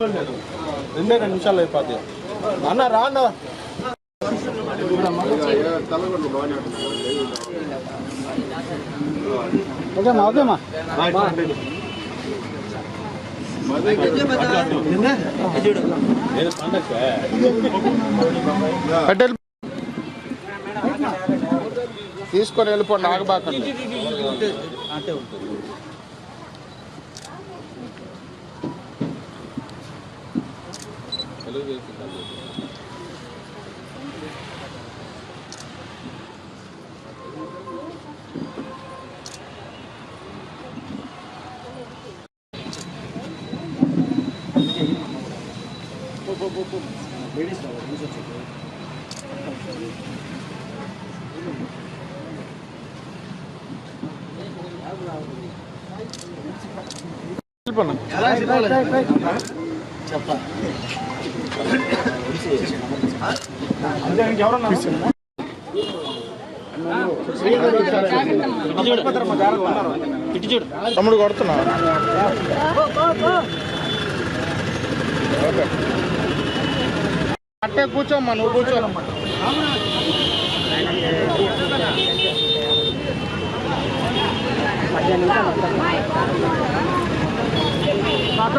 2 నిమిషాలు అయిపోతాయి అన్న రా అన్న ఓకేమా తీసుకొని వెళ్ళిపోండి ఆగబాకండి తమ్ముడు కొడుతున్నా అట్టే కూర్చోమ్మా నువ్వు కూర్చోమ్మా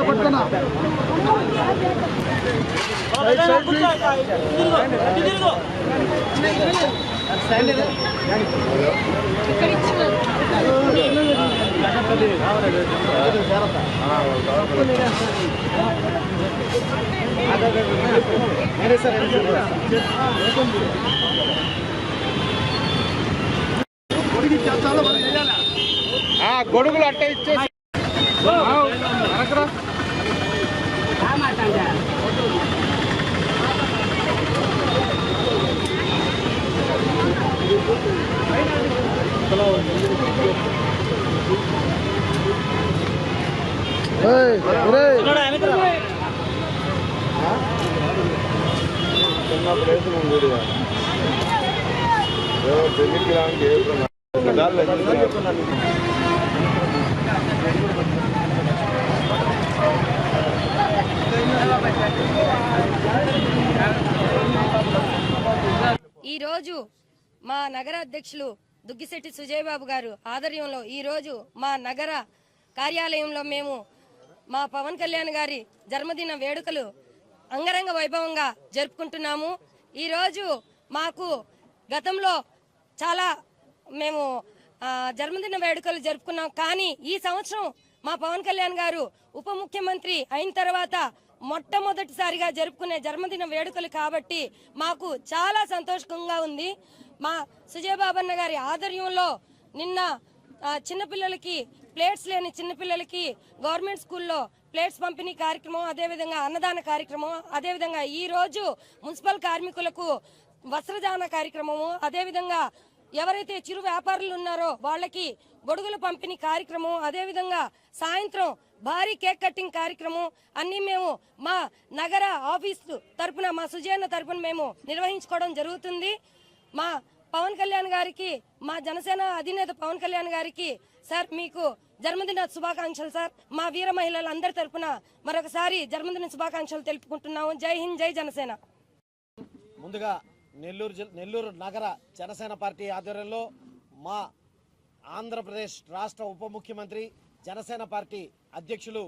పట్టుకున్నా గొడుగులు అట్టే ఇచ్చేసి ఈరోజు మా నగర అధ్యక్షులు దుగ్గిశెట్టి సుజయ్ బాబు గారు ఆధ్వర్యంలో ఈరోజు మా నగర కార్యాలయంలో మేము మా పవన్ కళ్యాణ్ గారి జన్మదిన వేడుకలు అంగరంగ వైభవంగా జరుపుకుంటున్నాము. ఈరోజు మాకు గతంలో చాలా మేము జన్మదిన వేడుకలు జరుపుకున్నాం. కానీ ఈ సంవత్సరం మా పవన్ కళ్యాణ్ గారు ఉప ముఖ్యమంత్రి అయిన తర్వాత మొట్టమొదటిసారిగా జరుపుకునే జన్మదిన వేడుకలు కాబట్టి మాకు చాలా సంతోషంగా ఉంది. మా సుజయ్ బాబన్న గారి ఆధ్వర్యంలో నిన్న చిన్నపిల్లలకి ప్లేట్స్ లేని చిన్నపిల్లలకి గవర్నమెంట్ స్కూల్లో ప్లేట్స్ పంపిణీ కార్యక్రమం, అదేవిధంగా అన్నదాన కార్యక్రమం, అదేవిధంగా ఈ రోజు మున్సిపల్ కార్మికులకు వస్త్రదాన కార్యక్రమము, అదేవిధంగా ఎవరైతే చిరు వ్యాపారులు ఉన్నారో వాళ్ళకి గొడుగుల పంపిణీ కార్యక్రమం, అదేవిధంగా సాయంత్రం భారీ కేక్ కటింగ్ కార్యక్రమం అన్ని మేము మా నగర ఆఫీసు తరపున మా సుజయన్న తరపున మేము నిర్వహించుకోవడం జరుగుతుంది. మా పవన్ కళ్యాణ్ గారికి, మా జనసేన అధినేత పవన్ కళ్యాణ్ గారికి సార్ మీకు జన్మదిన శుభాకాంక్షలు సార్. మా వీర మహిళలందరి తరపున మరొకసారి జన్మదిన శుభాకాంక్షలు తెలుపుకుంటున్నాము. జై హింద్, జై జనసేన. ముందుగా నెల్లూరు నగర జనసేన పార్టీ ఆధ్వర్యంలో మా ఆంధ్రప్రదేశ్ రాష్ట్ర ఉప ముఖ్యమంత్రి జనసేన పార్టీ అధ్యక్షులు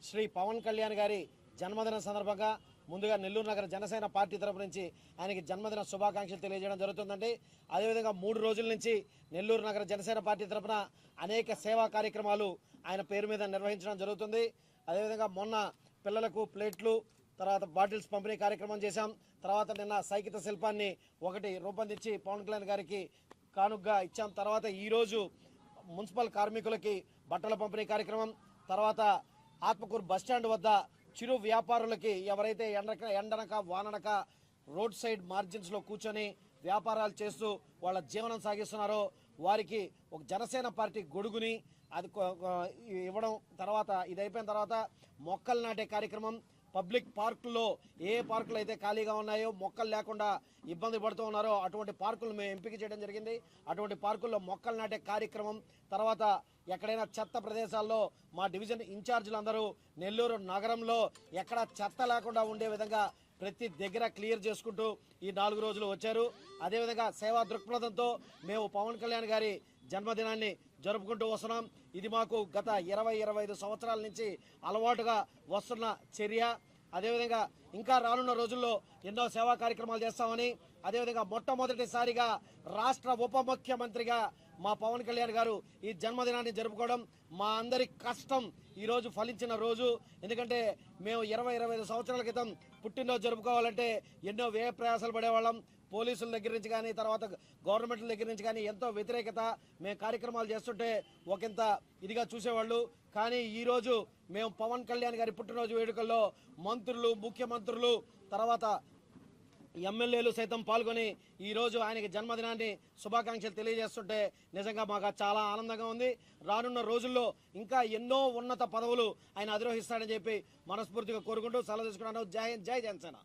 శ్రీ పవన్ కళ్యాణ్ గారి జన్మదిన సందర్భంగా ముందుగా నెల్లూరు నగర జనసేన పార్టీ తరపు నుంచి ఆయనకి జన్మదిన శుభాకాంక్షలు తెలియజేయడం జరుగుతుందండి. అదేవిధంగా 3 రోజుల నుంచి నెల్లూరు నగర జనసేన పార్టీ తరపున అనేక సేవా కార్యక్రమాలు ఆయన పేరు మీద నిర్వహించడం జరుగుతుంది. అదేవిధంగా మొన్న పిల్లలకు ప్లేట్లు, తర్వాత బాటిల్స్ పంపిణీ కార్యక్రమం చేశాం. తర్వాత నిన్న సైకిత శిల్పాన్ని ఒకటి రూపొందించి పవన్ కళ్యాణ్ గారికి కానుకగా ఇచ్చాం. తర్వాత ఈరోజు మున్సిపల్ కార్మికులకి బట్టల పంపిణీ కార్యక్రమం, తర్వాత ఆత్మకూరు బస్టాండ్ వద్ద చిరు వ్యాపారులకి ఎవరైతే ఎండనక వాననక రోడ్ సైడ్ మార్జిన్స్లో కూర్చొని వ్యాపారాలు చేస్తూ వాళ్ళ జీవనం సాగిస్తున్నారో వారికి ఒక జనసేన పార్టీ గొడుగుని అది ఇవ్వడం, తర్వాత ఇది అయిపోయిన తర్వాత మొక్కలు నాటే కార్యక్రమం, పబ్లిక్ పార్కుల్లో ఏ పార్కులు అయితే ఖాళీగా ఉన్నాయో మొక్కలు లేకుండా ఇబ్బంది పడుతూ ఉన్నారో అటువంటి పార్కులు మేము ఎంపిక చేయడం జరిగింది. అటువంటి పార్కుల్లో మొక్కలు నాటే కార్యక్రమం, తర్వాత ఎక్కడైనా చెత్త ప్రదేశాల్లో మా డివిజన్ ఇన్ఛార్జీలందరూ నెల్లూరు నగరంలో ఎక్కడ చెత్త లేకుండా ఉండే విధంగా ప్రతి దగ్గర క్లియర్ చేసుకుంటూ ఈ 4 రోజులు వచ్చారు. అదేవిధంగా సేవా దృక్పథంతో మేము పవన్ కళ్యాణ్ గారి జన్మదినాన్ని జరుపుకుంటూ వస్తున్నాం. ఇది మాకు గత 20-25 సంవత్సరాల నుంచి అలవాటుగా వస్తున్న చర్య. అదేవిధంగా ఇంకా రానున్న రోజుల్లో ఎన్నో సేవా కార్యక్రమాలు చేస్తామని, అదేవిధంగా మొట్టమొదటిసారిగా రాష్ట్ర ఉప ముఖ్యమంత్రిగా మా పవన్ కళ్యాణ్ గారు ఈ జన్మదినాన్ని జరుపుకోవడం మా అందరి కష్టం ఈరోజు ఫలించిన రోజు. ఎందుకంటే మేము 20-25 సంవత్సరాల క్రితం పుట్టినరోజు జరుపుకోవాలంటే ఎన్నో వ్యయ ప్రయాసాలు పడేవాళ్ళం. పోలీసుల దగ్గర నుంచి కానీ, తర్వాత గవర్నమెంట్ల దగ్గర నుంచి కానీ ఎంతో వ్యతిరేకత. మేము కార్యక్రమాలు చేస్తుంటే ఒకంత ఇదిగా చూసేవాళ్ళు. కానీ ఈరోజు మేము పవన్ కళ్యాణ్ గారి పుట్టినరోజు వేడుకల్లో మంత్రులు, ముఖ్యమంత్రులు, తర్వాత ఎమ్మెల్యేలు సైతం పాల్గొని ఈరోజు ఆయనకి జన్మదినాన్ని శుభాకాంక్షలు తెలియజేస్తుంటే నిజంగా మాకు చాలా ఆనందంగా ఉంది. రానున్న రోజుల్లో ఇంకా ఎన్నో ఉన్నత పదవులు ఆయన అధిరోహిస్తాడని చెప్పి మనస్ఫూర్తిగా కోరుకుంటూ సెలవు తీసుకున్నాను. జై హింద్, జై జనసేన.